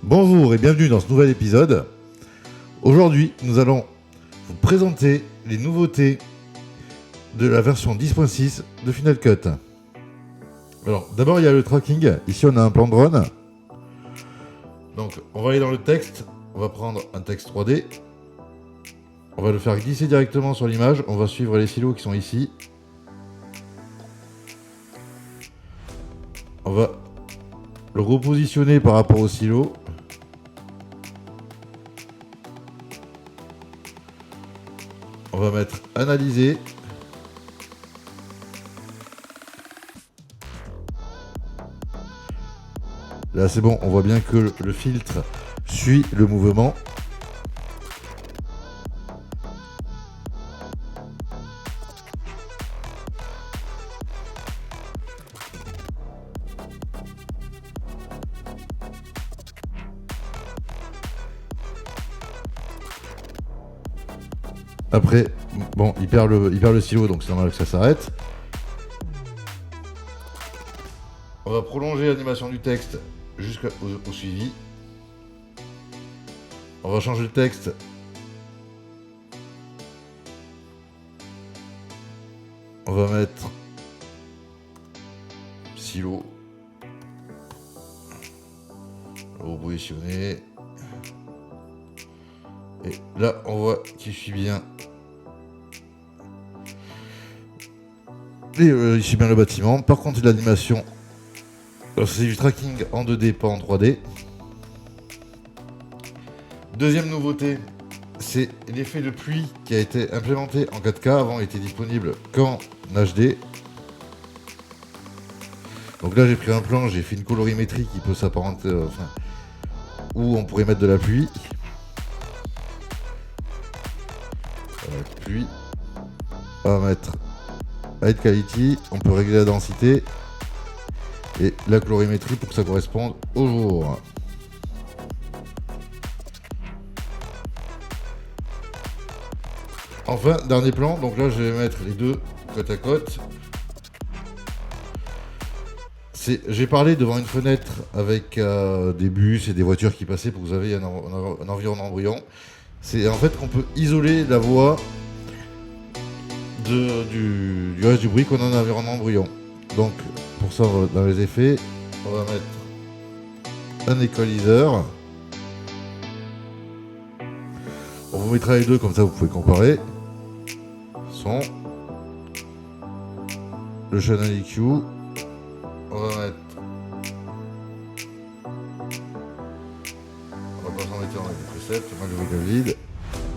Bonjour et bienvenue dans ce nouvel épisode. Aujourd'hui, nous allons vous présenter les nouveautés de la version 10.6 de Final Cut. Alors, d'abord, il y a le tracking. Ici, on a un plan drone. Donc, on va aller dans le texte. On va prendre un texte 3D. On va le faire glisser directement sur l'image. On va suivre les silos qui sont ici. On va le repositionner par rapport au silo. On va mettre analyser. Là c'est bon, on voit bien que le filtre suit le mouvement. Après, bon, il perd le silo, donc c'est normal que ça s'arrête. On va prolonger l'animation du texte jusqu'au suivi. On va changer le texte. On va mettre silo. Repositionner. Et là, on voit qu'il suit bien. Et il suit bien le bâtiment. Par contre, l'animation, c'est du tracking en 2D, pas en 3D. Deuxième nouveauté, c'est l'effet de pluie qui a été implémenté en 4K. Avant, il était disponible qu'en HD. Donc là, j'ai pris un plan, j'ai fait une colorimétrie qui peut s'apparenter, où on pourrait mettre de la pluie. Pluie. On va mettre High Quality. On peut régler la densité et la colorimétrie pour que ça corresponde au jour. Enfin, dernier plan. Donc là, je vais mettre les deux côte à côte. J'ai parlé devant une fenêtre avec des bus et des voitures qui passaient pour que vous ayez un environnement bruyant. C'est en fait qu'on peut isoler la voix du reste du bruit qu'on a en environnement bruyant. Donc pour ça, dans les effets, on va mettre un équaliseur. On vous mettra les deux, comme ça vous pouvez comparer. Son. Le channel EQ. On va mettre. On va pas s'embêter dans les presets, on va le vide.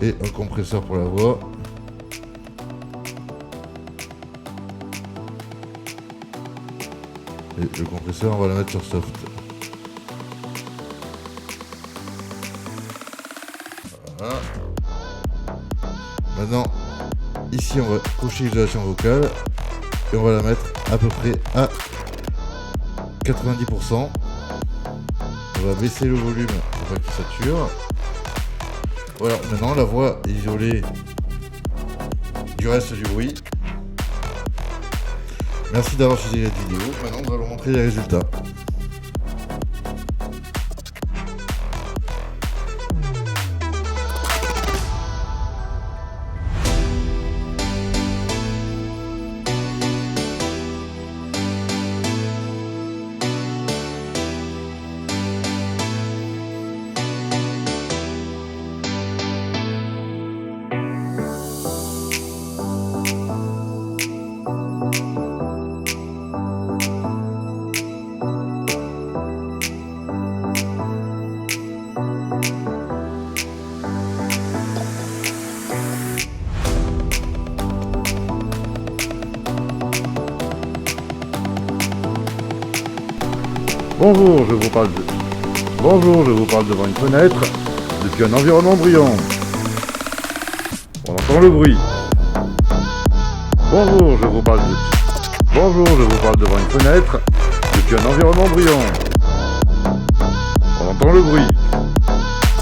Et un compresseur pour la voix. Et le compresseur, on va le mettre sur soft. Voilà. Maintenant, ici, on va cocher l'isolation vocale. Et on va la mettre à peu près à 90%. On va baisser le volume pour pas qu'il sature. Voilà, maintenant la voix est isolée du reste du bruit. Merci d'avoir suivi cette vidéo. Maintenant, nous allons montrer les résultats. Bonjour, je vous parle devant une fenêtre, depuis un environnement bruyant. On entend le bruit. Bonjour, je vous parle devant une fenêtre, depuis un environnement bruyant. On entend le bruit.